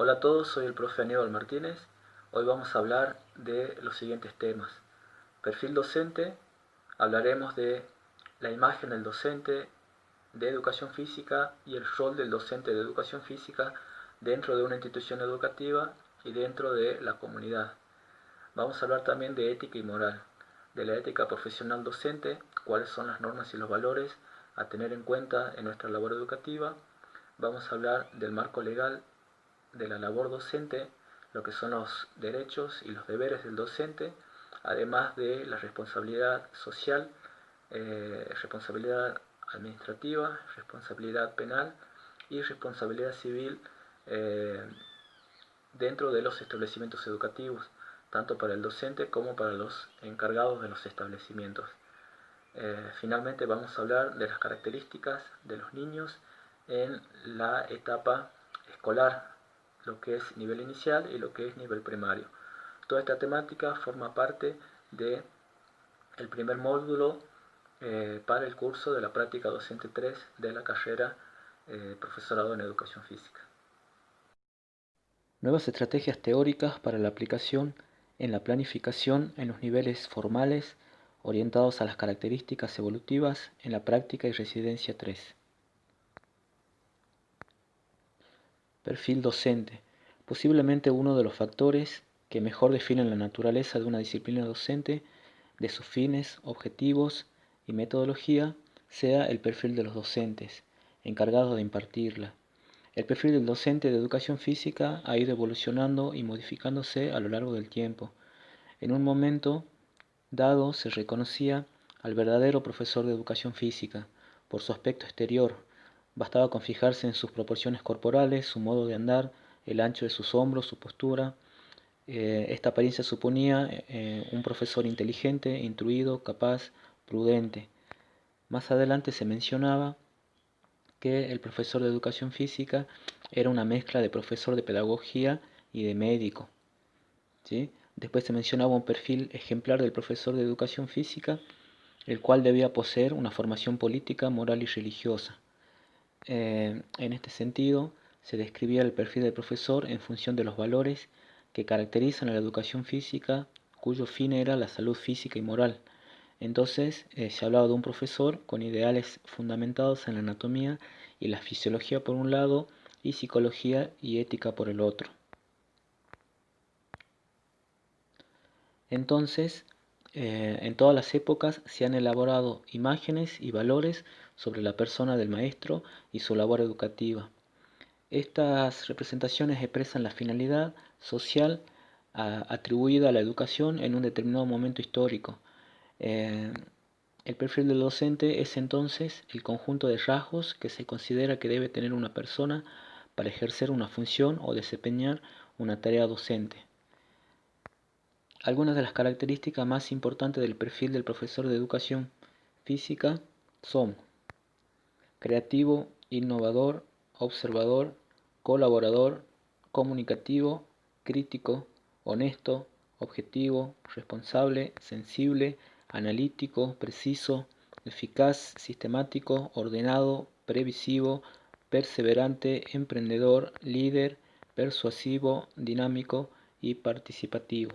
Hola a todos, soy el profe Aníbal Martínez. Hoy vamos a hablar de los siguientes temas. Perfil docente, hablaremos de la imagen del docente de educación física y el rol del docente de educación física dentro de una institución educativa y dentro de la comunidad. Vamos a hablar también de ética y moral, de la ética profesional docente, cuáles son las normas y los valores a tener en cuenta en nuestra labor educativa. Vamos a hablar del marco legal de la labor docente, lo que son los derechos y los deberes del docente, además de la responsabilidad social, responsabilidad administrativa, responsabilidad penal y responsabilidad civil eh, dentro de los establecimientos educativos, tanto para el docente como para los encargados de los establecimientos. Finalmente vamos a hablar de las características de los niños en la etapa escolar, lo que es nivel inicial y lo que es nivel primario. Toda esta temática forma parte del primer módulo para el curso de la práctica docente 3 de la carrera profesorado en educación física. Nuevas estrategias teóricas para la aplicación en la planificación en los niveles formales orientados a las características evolutivas en la práctica y residencia 3. Perfil docente. Posiblemente uno de los factores que mejor definen la naturaleza de una disciplina docente, de sus fines, objetivos y metodología, sea el perfil de los docentes, encargados de impartirla. El perfil del docente de educación física ha ido evolucionando y modificándose a lo largo del tiempo. En un momento dado se reconocía al verdadero profesor de educación física por su aspecto exterior. Bastaba con fijarse en sus proporciones corporales, su modo de andar, el ancho de sus hombros, su postura. Esta apariencia suponía un profesor inteligente, instruido, capaz, prudente. Más adelante se mencionaba que el profesor de educación física era una mezcla de profesor de pedagogía y de médico, ¿sí? Después se mencionaba un perfil ejemplar del profesor de educación física, el cual debía poseer una formación política, moral y religiosa. En este sentido, se describía el perfil del profesor en función de los valores que caracterizan a la educación física, cuyo fin era la salud física y moral. Entonces, se hablaba de un profesor con ideales fundamentados en la anatomía y la fisiología por un lado, y psicología y ética por el otro. Entonces, en todas las épocas se han elaborado imágenes y valores sobre la persona del maestro y su labor educativa. Estas representaciones expresan la finalidad social atribuida a la educación en un determinado momento histórico. Eh, el perfil del docente es entonces el conjunto de rasgos que se considera que debe tener una persona para ejercer una función o desempeñar una tarea docente. Algunas de las características más importantes del perfil del profesor de educación física son creativo, innovador, observador, colaborador, comunicativo, crítico, honesto, objetivo, responsable, sensible, analítico, preciso, eficaz, sistemático, ordenado, previsivo, perseverante, emprendedor, líder, persuasivo, dinámico y participativo.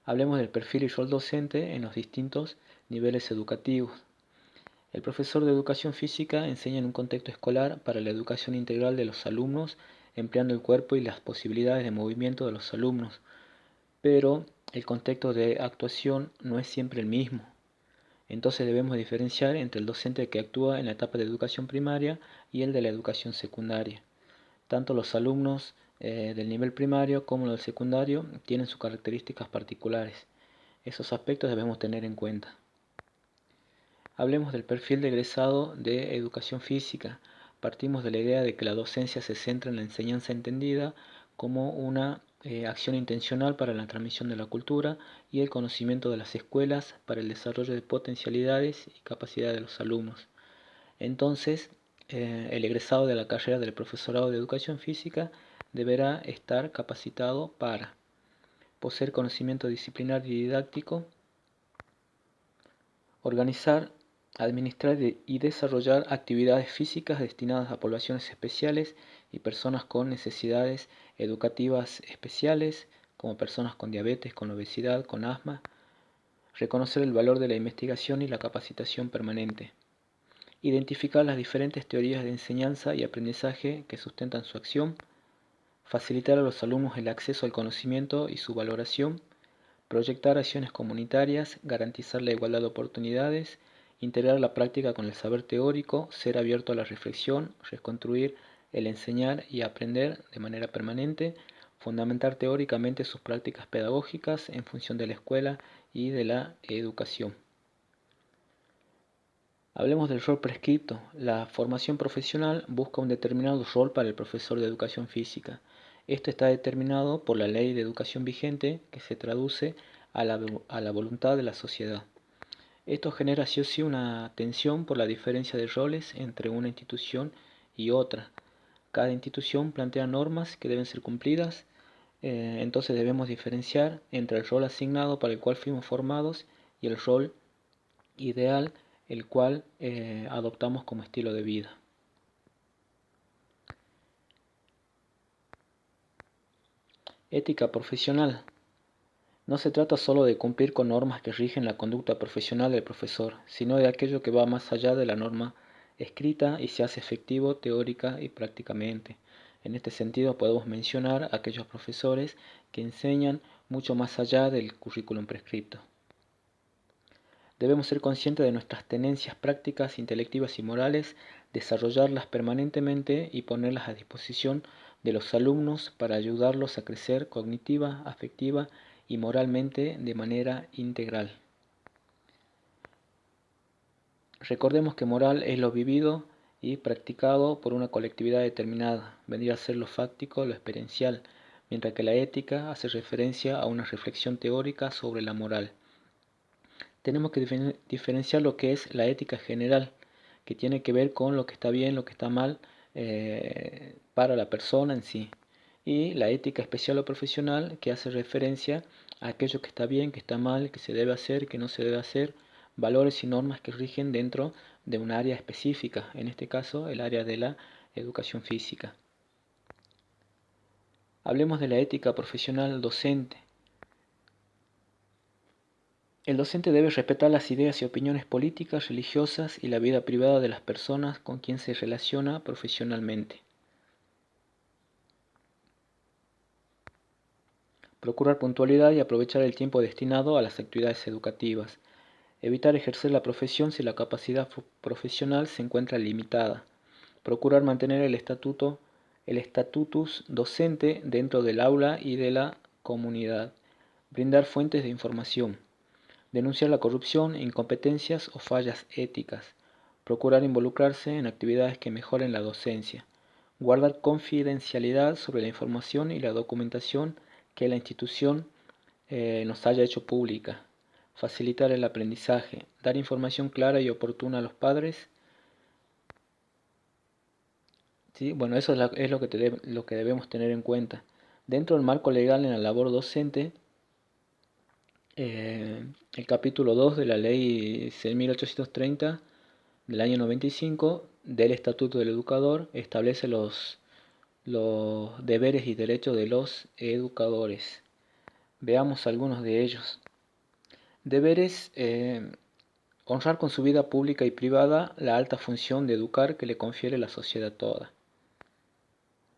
Hablemos del perfil y rol docente en los distintos niveles educativos. El profesor de educación física enseña en un contexto escolar para la educación integral de los alumnos, empleando el cuerpo y las posibilidades de movimiento de los alumnos, pero el contexto de actuación no es siempre el mismo. Entonces debemos diferenciar entre el docente que actúa en la etapa de educación primaria y el de la educación secundaria. Tanto los alumnos del nivel primario como los del secundario tienen sus características particulares. Esos aspectos debemos tener en cuenta. Hablemos del perfil de egresado de educación física. Partimos de la idea de que la docencia se centra en la enseñanza entendida como una acción intencional para la transmisión de la cultura y el conocimiento de las escuelas para el desarrollo de potencialidades y capacidades de los alumnos. Entonces, el egresado de la carrera del profesorado de educación física deberá estar capacitado para poseer conocimiento disciplinar y didáctico, organizar administrar y desarrollar actividades físicas destinadas a poblaciones especiales y personas con necesidades educativas especiales, como personas con diabetes, con obesidad, con asma. Reconocer el valor de la investigación y la capacitación permanente. Identificar las diferentes teorías de enseñanza y aprendizaje que sustentan su acción. Facilitar a los alumnos el acceso al conocimiento y su valoración. Proyectar acciones comunitarias, garantizar la igualdad de oportunidades, integrar la práctica con el saber teórico, ser abierto a la reflexión, reconstruir el enseñar y aprender de manera permanente, fundamentar teóricamente sus prácticas pedagógicas en función de la escuela y de la educación. Hablemos del rol prescripto. La formación profesional busca un determinado rol para el profesor de educación física. Esto está determinado por la ley de educación vigente, que se traduce a la voluntad de la sociedad. Esto genera sí o sí una tensión por la diferencia de roles entre una institución y otra. Cada institución plantea normas que deben ser cumplidas, entonces debemos diferenciar entre el rol asignado para el cual fuimos formados y el rol ideal el cual adoptamos como estilo de vida. Ética profesional. No se trata solo de cumplir con normas que rigen la conducta profesional del profesor, sino de aquello que va más allá de la norma escrita y se hace efectivo teórica y prácticamente. En este sentido podemos mencionar a aquellos profesores que enseñan mucho más allá del currículum prescripto. Debemos ser conscientes de nuestras tenencias prácticas, intelectivas y morales, desarrollarlas permanentemente y ponerlas a disposición de los alumnos para ayudarlos a crecer cognitiva, afectiva y moralmente de manera integral. Recordemos que moral es lo vivido y practicado por una colectividad determinada, vendría a ser lo fáctico, lo experiencial, mientras que la ética hace referencia a una reflexión teórica sobre la moral. Tenemos que diferenciar lo que es la ética general, que tiene que ver con lo que está bien, lo que está mal para la persona en sí. Y la ética especial o profesional, que hace referencia a aquello que está bien, que está mal, que se debe hacer, que no se debe hacer, valores y normas que rigen dentro de un área específica, en este caso el área de la educación física. Hablemos de la ética profesional docente. El docente debe respetar las ideas y opiniones políticas, religiosas y la vida privada de las personas con quien se relaciona profesionalmente. Procurar puntualidad y aprovechar el tiempo destinado a las actividades educativas. Evitar ejercer la profesión si la capacidad profesional se encuentra limitada. Procurar mantener el estatutus docente dentro del aula y de la comunidad. Brindar fuentes de información. Denunciar la corrupción, incompetencias o fallas éticas. Procurar involucrarse en actividades que mejoren la docencia. Guardar confidencialidad sobre la información y la documentación que la institución nos haya hecho pública. Facilitar el aprendizaje. Dar información clara y oportuna a los padres. ¿Sí? Bueno, eso es lo que debemos tener en cuenta. Dentro del marco legal en la labor docente, el capítulo 2 de la ley 6.830 del año 95 del Estatuto del Educador establece los deberes y derechos de los educadores. Veamos algunos de ellos. Deberes: honrar con su vida pública y privada la alta función de educar que le confiere la sociedad toda.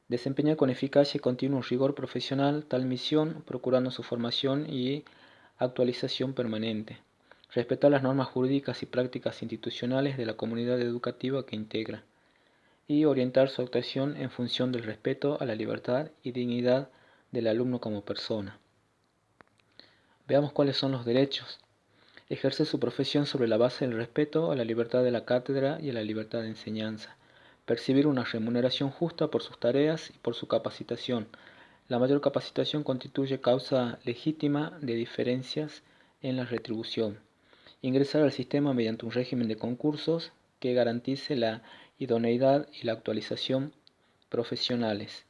Desempeñar con eficacia y continuo rigor profesional tal misión, procurando su formación y actualización permanente. Respetar las normas jurídicas y prácticas institucionales de la comunidad educativa que integra. Y orientar su actuación en función del respeto a la libertad y dignidad del alumno como persona. Veamos cuáles son los derechos. Ejercer su profesión sobre la base del respeto a la libertad de la cátedra y a la libertad de enseñanza. Percibir una remuneración justa por sus tareas y por su capacitación. La mayor capacitación constituye causa legítima de diferencias en la retribución. Ingresar al sistema mediante un régimen de concursos que garantice la idoneidad y la actualización profesionales.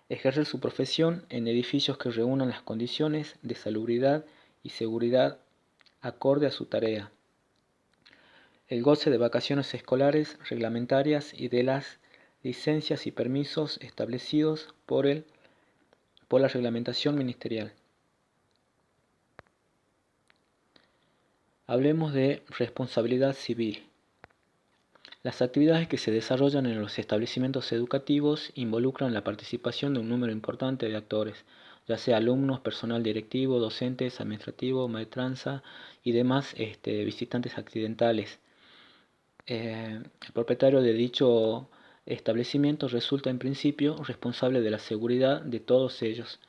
Ejercer su profesión en edificios que reúnan las condiciones de salubridad y seguridad acorde a su tarea. el goce de vacaciones escolares reglamentarias y de las licencias y permisos establecidos por la reglamentación ministerial. Hablemos de responsabilidad civil. Las actividades que se desarrollan en los establecimientos educativos involucran la participación de un número importante de actores, ya sea alumnos, personal directivo, docentes, administrativo, maestranza y demás visitantes accidentales. El propietario de dicho establecimiento resulta en principio responsable de la seguridad de todos ellos.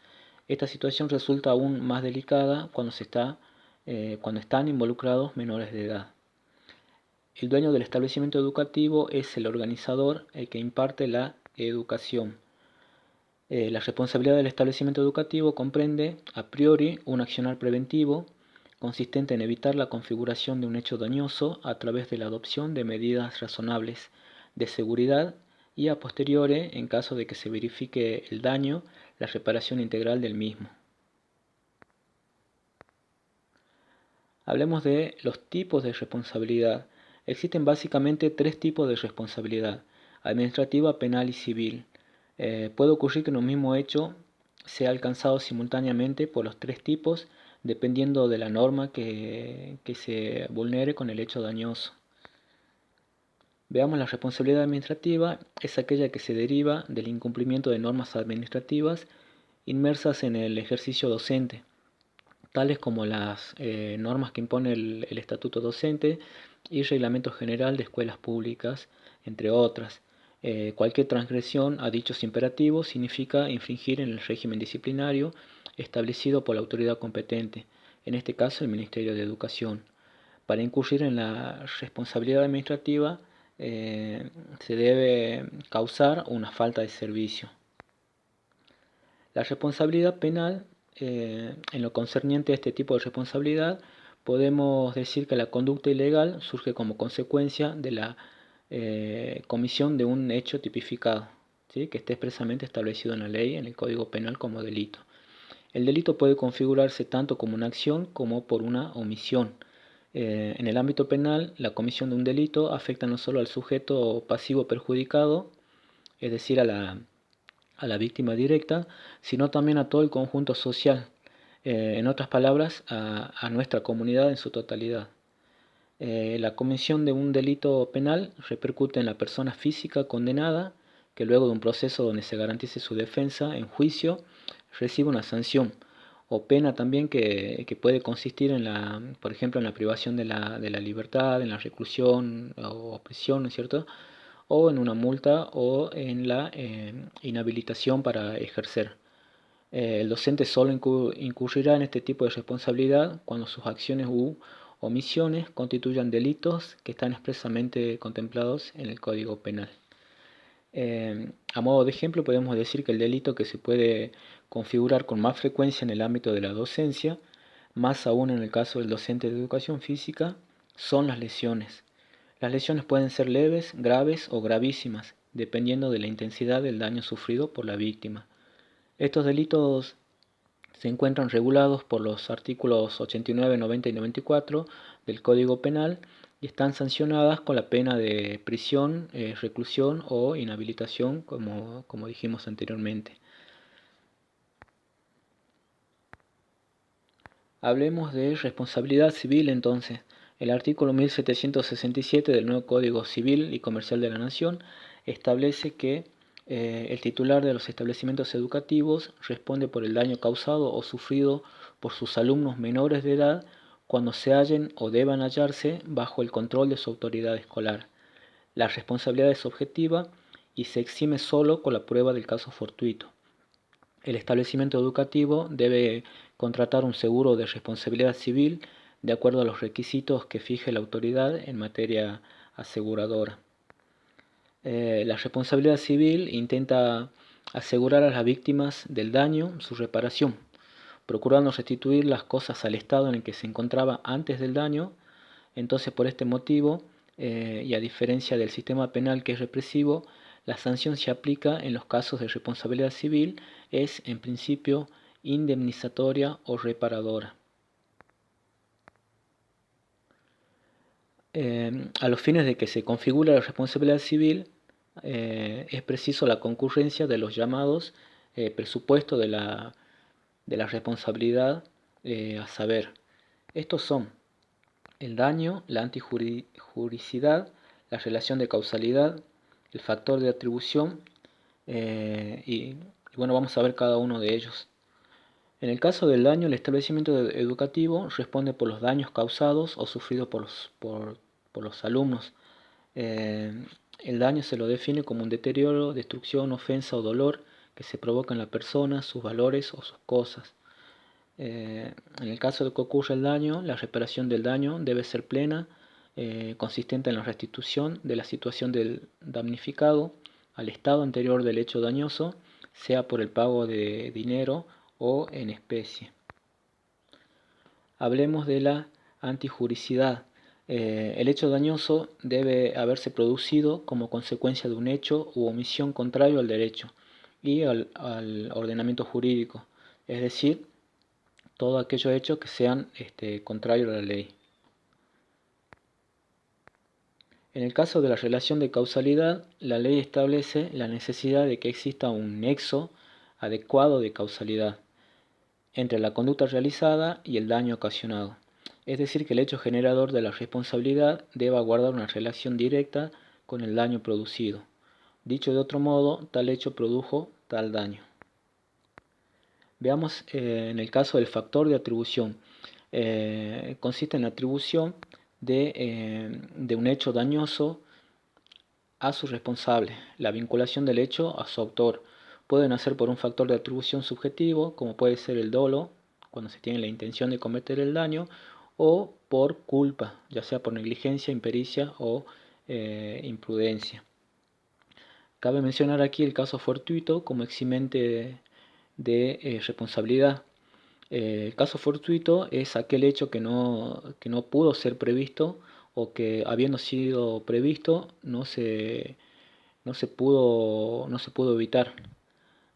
Esta situación resulta aún más delicada cuando están involucrados menores de edad. El dueño del establecimiento educativo es el organizador, el que imparte la educación. La responsabilidad del establecimiento educativo comprende, a priori, un accionar preventivo consistente en evitar la configuración de un hecho dañoso a través de la adopción de medidas razonables de seguridad y, a posteriori, en caso de que se verifique el daño, la reparación integral del mismo. Hablemos de los tipos de responsabilidad. Existen básicamente tres tipos de responsabilidad: administrativa, penal y civil. Puede ocurrir que un mismo hecho sea alcanzado simultáneamente por los tres tipos, dependiendo de la norma que se vulnere con el hecho dañoso. Veamos la responsabilidad administrativa. Es aquella que se deriva del incumplimiento de normas administrativas inmersas en el ejercicio docente, tales como las normas que impone el Estatuto Docente y Reglamento General de Escuelas Públicas, entre otras. Cualquier transgresión a dichos imperativos significa infringir en el régimen disciplinario establecido por la autoridad competente, en este caso el Ministerio de Educación. Para incurrir en la responsabilidad administrativa se debe causar una falta de servicio. La responsabilidad penal, en lo concerniente a este tipo de responsabilidad, podemos decir que la conducta ilegal surge como consecuencia de la comisión de un hecho tipificado, ¿sí?, que esté expresamente establecido en la ley, en el Código Penal, como delito. El delito puede configurarse tanto como una acción como por una omisión. En el ámbito penal, la comisión de un delito afecta no solo al sujeto pasivo perjudicado, es decir, a la víctima directa, sino también a todo el conjunto social, en otras palabras, a nuestra comunidad en su totalidad. La comisión de un delito penal repercute en la persona física condenada, que luego de un proceso donde se garantice su defensa en juicio, recibe una sanción o pena también que puede consistir por ejemplo, en la privación de la libertad, en la reclusión o prisión, ¿no es cierto?, o en una multa o en la inhabilitación para ejercer. El docente solo incurrirá en este tipo de responsabilidad cuando sus acciones u omisiones constituyan delitos que están expresamente contemplados en el Código Penal. A modo de ejemplo, podemos decir que el delito que se puede configurar con más frecuencia en el ámbito de la docencia, más aún en el caso del docente de educación física, son las lesiones. Las lesiones pueden ser leves, graves o gravísimas, dependiendo de la intensidad del daño sufrido por la víctima. Estos delitos se encuentran regulados por los artículos 89, 90 y 94 del Código Penal y están sancionadas con la pena de prisión, reclusión o inhabilitación, como dijimos anteriormente. Hablemos de responsabilidad civil entonces. El artículo 1767 del nuevo Código Civil y Comercial de la Nación establece que el titular de los establecimientos educativos responde por el daño causado o sufrido por sus alumnos menores de edad cuando se hallen o deban hallarse bajo el control de su autoridad escolar. La responsabilidad es objetiva y se exime solo con la prueba del caso fortuito. El establecimiento educativo debe contratar un seguro de responsabilidad civil de acuerdo a los requisitos que fije la autoridad en materia aseguradora. La responsabilidad civil intenta asegurar a las víctimas del daño su reparación, procurando restituir las cosas al estado en el que se encontraba antes del daño. Entonces, por este motivo, y a diferencia del sistema penal, que es represivo, la sanción se aplica en los casos de responsabilidad civil, es en principio indemnizatoria o reparadora. A los fines de que se configure la responsabilidad civil, es preciso la concurrencia de los llamados presupuestos de la responsabilidad, a saber, estos son el daño, la antijuricidad, la relación de causalidad, el factor de atribución, y bueno, vamos a ver cada uno de ellos. En el caso del daño, el establecimiento educativo responde por los daños causados o sufridos por los alumnos. Eh, el daño se lo define como un deterioro, destrucción, ofensa o dolor que se provoca en la persona, sus valores o sus cosas. En el caso de que ocurra el daño, la reparación del daño debe ser plena, consistente en la restitución de la situación del damnificado al estado anterior del hecho dañoso, sea por el pago de dinero o en especie. Hablemos de la antijuricidad. El hecho dañoso debe haberse producido como consecuencia de un hecho u omisión contrario al derecho y al ordenamiento jurídico, es decir, todos aquellos hechos que sean contrarios a la ley. En el caso de la relación de causalidad, la ley establece la necesidad de que exista un nexo adecuado de causalidad entre la conducta realizada y el daño ocasionado. Es decir, que el hecho generador de la responsabilidad deba guardar una relación directa con el daño producido. Dicho de otro modo, tal hecho produjo tal daño. Veamos en el caso del factor de atribución. Consiste en la atribución de un hecho dañoso a su responsable, la vinculación del hecho a su autor. Puede nacer por un factor de atribución subjetivo, como puede ser el dolo, cuando se tiene la intención de cometer el daño, o por culpa, ya sea por negligencia, impericia o imprudencia. Cabe mencionar aquí el caso fortuito como eximente de responsabilidad. El caso fortuito es aquel hecho que no pudo ser previsto o que habiendo sido previsto no se pudo evitar.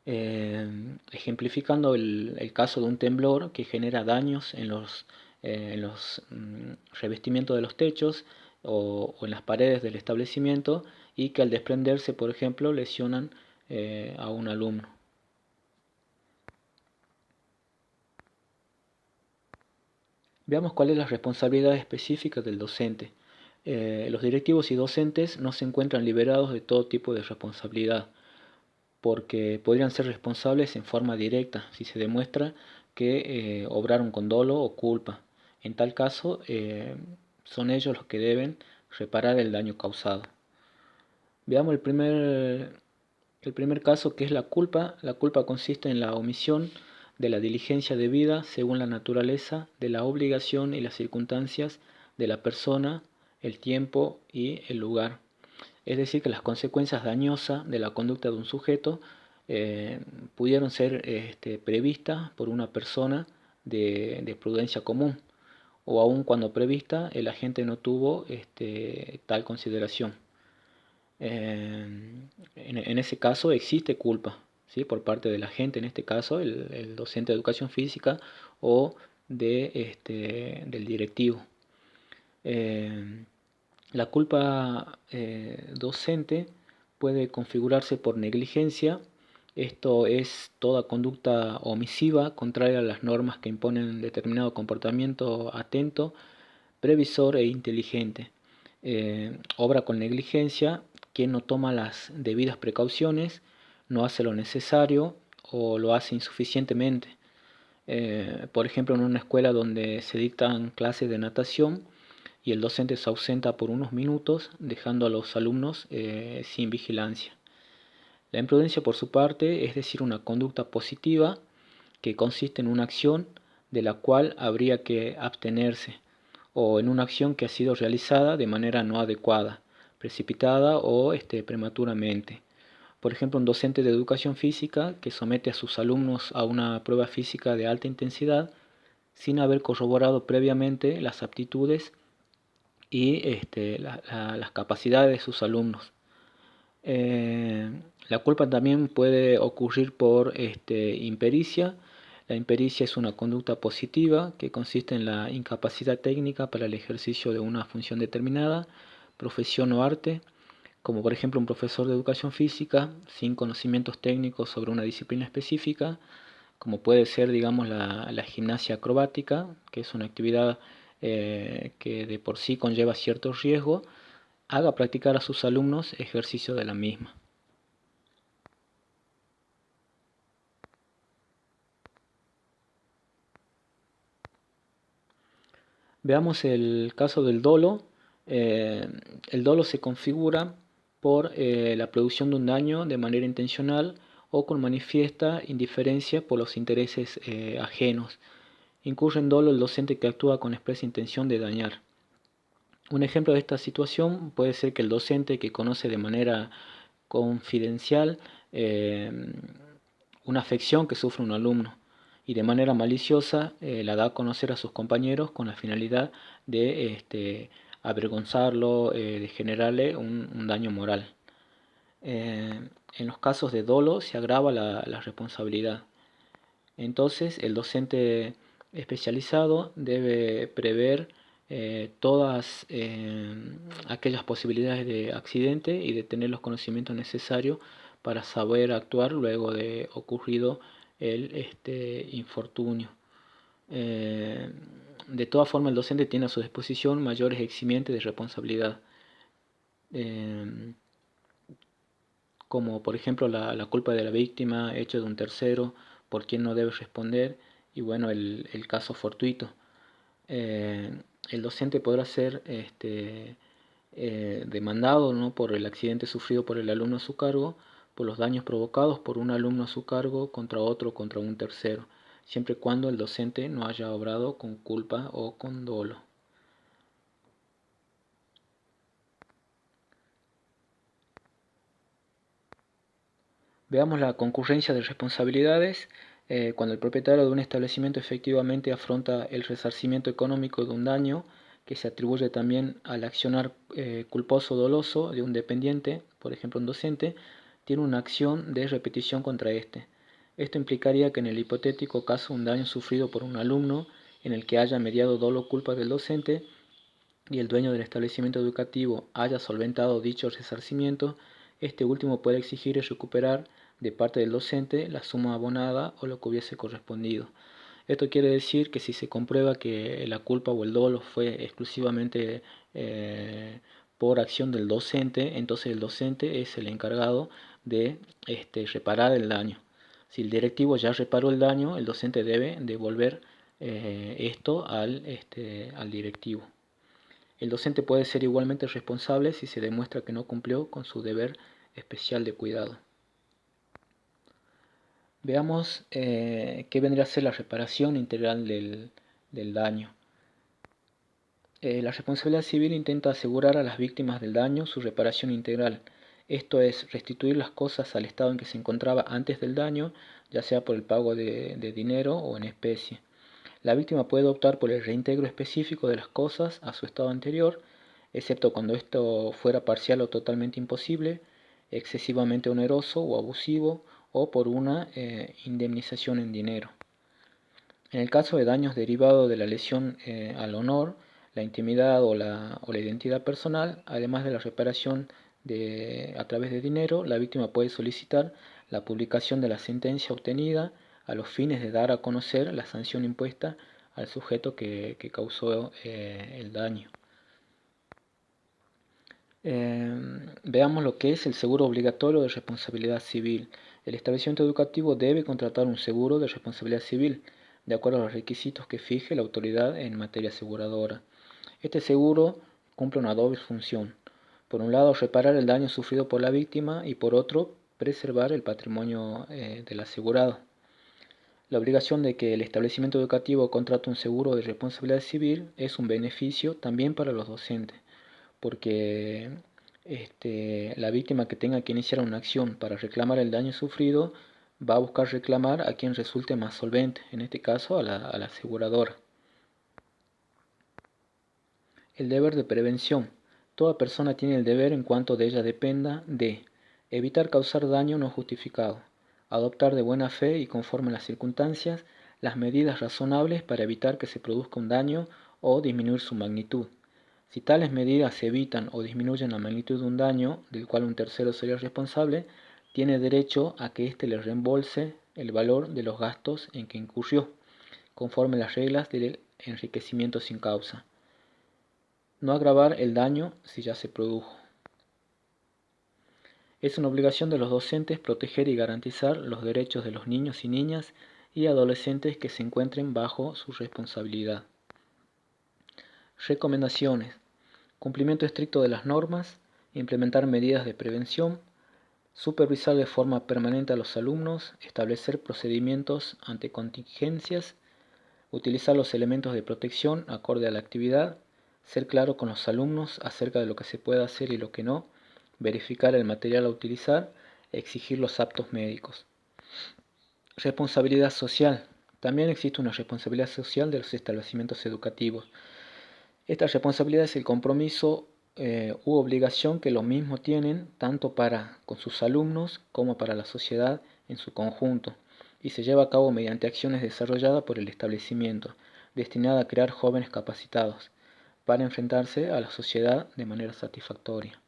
Ejemplificando el caso de un temblor que genera daños en los revestimientos de los techos o en las paredes del establecimiento y que al desprenderse, por ejemplo, lesionan a un alumno. Veamos cuál es la responsabilidad específica del docente. Los directivos y docentes no se encuentran liberados de todo tipo de responsabilidad, porque podrían ser responsables en forma directa si se demuestra que obraron con dolo o culpa. En tal caso, son ellos los que deben reparar el daño causado. Veamos el primer caso, que es la culpa. La culpa consiste en la omisión de la diligencia debida según la naturaleza de la obligación y las circunstancias de la persona, el tiempo y el lugar. Es decir, que las consecuencias dañosas de la conducta de un sujeto pudieron ser previstas por una persona de prudencia común, o aun cuando prevista el agente no tuvo tal consideración. En ese caso existe culpa, ¿sí?, por parte del agente, en este caso el docente de educación física o del directivo. La culpa docente puede configurarse por negligencia. Esto es toda conducta omisiva, contraria a las normas que imponen determinado comportamiento atento, previsor e inteligente. Obra con negligencia quien no toma las debidas precauciones, no hace lo necesario o lo hace insuficientemente. Por ejemplo, en una escuela donde se dictan clases de natación y el docente se ausenta por unos minutos, dejando a los alumnos sin vigilancia. La imprudencia, por su parte, es decir, una conducta positiva que consiste en una acción de la cual habría que abstenerse, o en una acción que ha sido realizada de manera no adecuada, precipitada o prematuramente. Por ejemplo, un docente de educación física que somete a sus alumnos a una prueba física de alta intensidad sin haber corroborado previamente las aptitudes y las capacidades de sus alumnos. La culpa también puede ocurrir por impericia. La impericia es una conducta positiva que consiste en la incapacidad técnica para el ejercicio de una función determinada, profesión o arte, como por ejemplo un profesor de educación física sin conocimientos técnicos sobre una disciplina específica, como puede ser, digamos, la gimnasia acrobática, que es una actividad que de por sí conlleva cierto riesgo, haga practicar a sus alumnos ejercicio de la misma. Veamos el caso del dolo. El dolo se configura por la producción de un daño de manera intencional o con manifiesta indiferencia por los intereses ajenos. Incurre en dolo el docente que actúa con expresa intención de dañar. Un ejemplo de esta situación puede ser que el docente que conoce de manera confidencial una afección que sufre un alumno y de manera maliciosa la da a conocer a sus compañeros con la finalidad de avergonzarlo, de generarle un daño moral. En los casos de dolo se agrava la responsabilidad. Entonces el docente especializado debe prever todas aquellas posibilidades de accidente y de tener los conocimientos necesarios para saber actuar luego de ocurrido el infortunio. De todas formas, el docente tiene a su disposición mayores eximientes de responsabilidad, como por ejemplo la culpa de la víctima hecho de un tercero por quien no debe responder, y bueno, el caso fortuito. El docente podrá ser demandado, ¿no?, por el accidente sufrido por el alumno a su cargo, por los daños provocados por un alumno a su cargo contra otro, contra un tercero, siempre y cuando el docente no haya obrado con culpa o con dolo. Veamos la concurrencia de responsabilidades. Cuando el propietario de un establecimiento efectivamente afronta el resarcimiento económico de un daño que se atribuye también al accionar culposo o doloso de un dependiente, por ejemplo un docente, tiene una acción de repetición contra este. Esto implicaría que en el hipotético caso un daño sufrido por un alumno en el que haya mediado dolo o culpa del docente y el dueño del establecimiento educativo haya solventado dicho resarcimiento, este último puede exigir y recuperar de parte del docente la suma abonada o lo que hubiese correspondido. Esto quiere decir que si se comprueba que la culpa o el dolo fue exclusivamente por acción del docente, entonces el docente es el encargado de reparar el daño. Si el directivo ya reparó el daño, el docente debe devolver esto al directivo. El docente puede ser igualmente responsable si se demuestra que no cumplió con su deber especial de cuidado. Veamos qué vendría a ser la reparación integral del daño. La responsabilidad civil intenta asegurar a las víctimas del daño su reparación integral. Esto es, restituir las cosas al estado en que se encontraba antes del daño, ya sea por el pago de dinero o en especie. La víctima puede optar por el reintegro específico de las cosas a su estado anterior, excepto cuando esto fuera parcial o totalmente imposible, excesivamente oneroso o abusivo, o por una indemnización en dinero. En el caso de daños derivados de la lesión al honor, la intimidad o la identidad personal, además de la reparación a través de dinero, la víctima puede solicitar la publicación de la sentencia obtenida a los fines de dar a conocer la sanción impuesta al sujeto que causó el daño. Veamos lo que es el seguro obligatorio de responsabilidad civil. El establecimiento educativo debe contratar un seguro de responsabilidad civil, de acuerdo a los requisitos que fije la autoridad en materia aseguradora. Este seguro cumple una doble función. Por un lado, reparar el daño sufrido por la víctima y por otro, preservar el patrimonio del asegurado. La obligación de que el establecimiento educativo contrate un seguro de responsabilidad civil es un beneficio también para los docentes, porque la víctima que tenga que iniciar una acción para reclamar el daño sufrido va a buscar reclamar a quien resulte más solvente, en este caso a la aseguradora. El deber de prevención. Toda persona tiene el deber en cuanto de ella dependa de evitar causar daño no justificado, adoptar de buena fe y conforme a las circunstancias las medidas razonables para evitar que se produzca un daño o disminuir su magnitud. Si tales medidas evitan o disminuyen la magnitud de un daño del cual un tercero sería responsable, tiene derecho a que éste le reembolse el valor de los gastos en que incurrió, conforme las reglas del enriquecimiento sin causa. No agravar el daño si ya se produjo. Es una obligación de los docentes proteger y garantizar los derechos de los niños y niñas y adolescentes que se encuentren bajo su responsabilidad. Recomendaciones: cumplimiento estricto de las normas, implementar medidas de prevención, supervisar de forma permanente a los alumnos, establecer procedimientos ante contingencias, utilizar los elementos de protección acorde a la actividad, ser claro con los alumnos acerca de lo que se puede hacer y lo que no, verificar el material a utilizar, exigir los aptos médicos. Responsabilidad social. También existe una responsabilidad social de los establecimientos educativos. Esta responsabilidad es el compromiso u obligación que los mismos tienen tanto para con sus alumnos como para la sociedad en su conjunto, y se lleva a cabo mediante acciones desarrolladas por el establecimiento, destinada a crear jóvenes capacitados para enfrentarse a la sociedad de manera satisfactoria.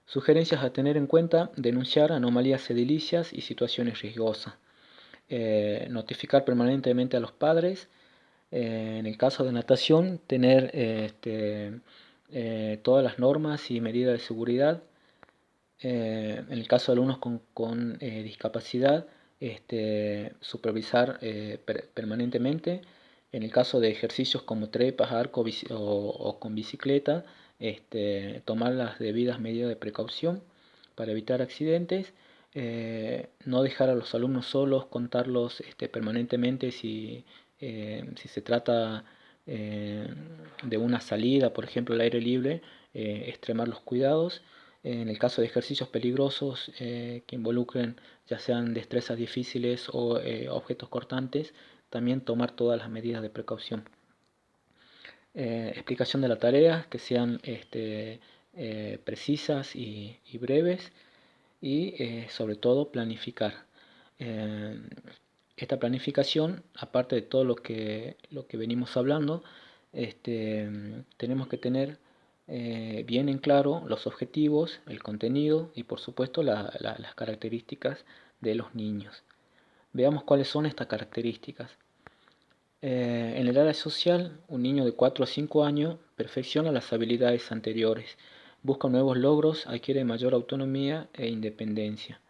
Sugerencias a tener en cuenta: denunciar anomalías edilicias y situaciones riesgosas, notificar permanentemente a los padres. En el caso de natación, tener todas las normas y medidas de seguridad. En el caso de alumnos con discapacidad, supervisar permanentemente. En el caso de ejercicios como trepas, arco o con bicicleta, tomar las debidas medidas de precaución para evitar accidentes. No dejar a los alumnos solos, contarlos permanentemente si se trata de una salida, por ejemplo al aire libre, extremar los cuidados. En el caso de ejercicios peligrosos que involucren ya sean destrezas difíciles o objetos cortantes, también tomar todas las medidas de precaución. Explicación de la tarea, que sean precisas y breves, y sobre todo planificar. Esta planificación, aparte de todo lo que venimos hablando, tenemos que tener bien en claro los objetivos, el contenido y por supuesto las características de los niños. Veamos cuáles son estas características. En el área social, un niño de 4 a 5 años perfecciona las habilidades anteriores, busca nuevos logros, adquiere mayor autonomía e independencia.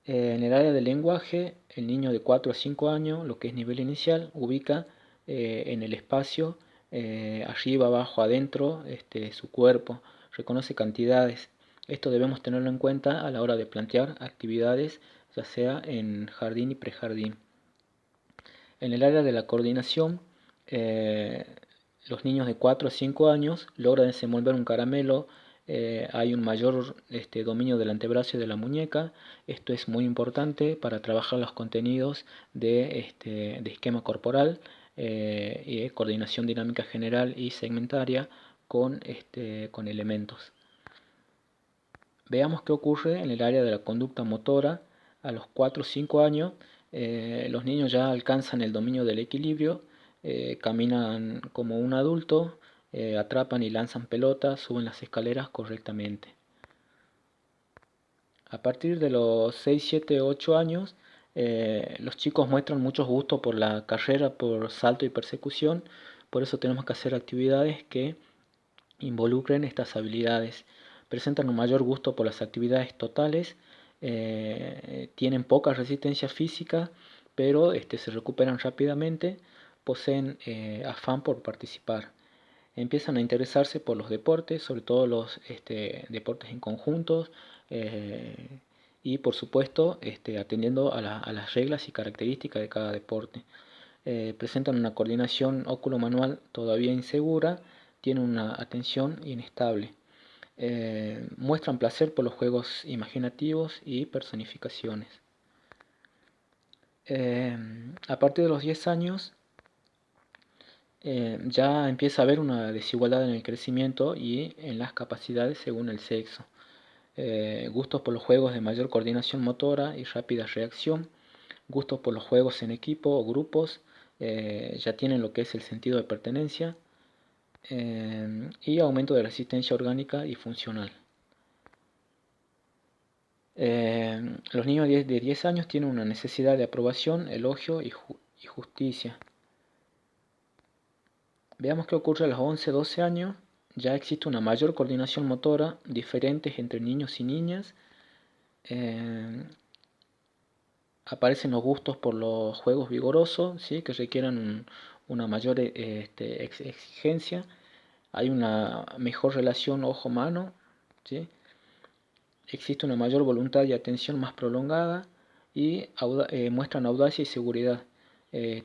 En el área del lenguaje, el niño de 4 a 5 años, lo que es nivel inicial, ubica en el espacio, arriba, abajo, adentro, su cuerpo, reconoce cantidades. Esto debemos tenerlo en cuenta a la hora de plantear actividades, ya sea en jardín y prejardín. En el área de la coordinación, los niños de 4 a 5 años logran desenvolver un caramelo. Hay un mayor dominio del antebrazo y de la muñeca. Esto es muy importante para trabajar los contenidos de esquema corporal y coordinación dinámica general y segmentaria con elementos. Veamos qué ocurre en el área de la conducta motora. A los 4 o 5 años, los niños ya alcanzan el dominio del equilibrio, caminan como un adulto, atrapan y lanzan pelotas, suben las escaleras correctamente. A partir de los 6, 7, 8 años, los chicos muestran mucho gusto por la carrera, por salto y persecución. Por eso tenemos que hacer actividades que involucren estas habilidades. Presentan un mayor gusto por las actividades totales, tienen poca resistencia física, pero se recuperan rápidamente, poseen afán por participar. Empiezan a interesarse por los deportes, sobre todo los deportes en conjuntos, y por supuesto atendiendo a las reglas y características de cada deporte. Presentan una coordinación óculo-manual todavía insegura, tienen una atención inestable. Muestran placer por los juegos imaginativos y personificaciones. A partir de los 10 años ya empieza a haber una desigualdad en el crecimiento y en las capacidades según el sexo. Gustos por los juegos de mayor coordinación motora y rápida reacción, gustos por los juegos en equipo o grupos, ya tienen lo que es el sentido de pertenencia, y aumento de resistencia orgánica y funcional. Los niños de 10 años tienen una necesidad de aprobación, elogio y justicia. Veamos qué ocurre a los 11-12 años. Ya existe una mayor coordinación motora, diferentes entre niños y niñas. Aparecen los gustos por los juegos vigorosos, ¿sí? Que requieran una mayor exigencia. Hay una mejor relación ojo-mano, ¿sí? Existe una mayor voluntad y atención más prolongada y muestran audacia y seguridad.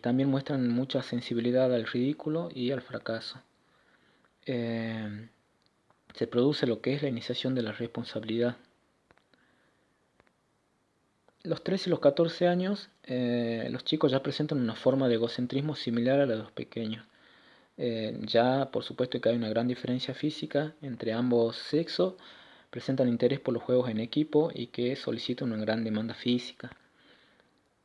También muestran mucha sensibilidad al ridículo y al fracaso. Se produce lo que es la iniciación de la responsabilidad. Los 13 y los 14 años, los chicos ya presentan una forma de egocentrismo similar a la de los pequeños. Ya por supuesto que hay una gran diferencia física entre ambos sexos, presentan interés por los juegos en equipo y que solicitan una gran demanda física.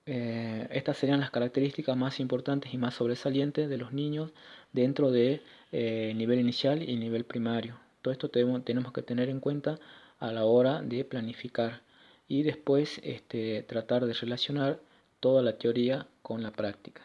Estas serían las características más importantes y más sobresalientes de los niños dentro de nivel inicial y nivel primario. Todo esto tenemos que tener en cuenta a la hora de planificar y después tratar de relacionar toda la teoría con la práctica.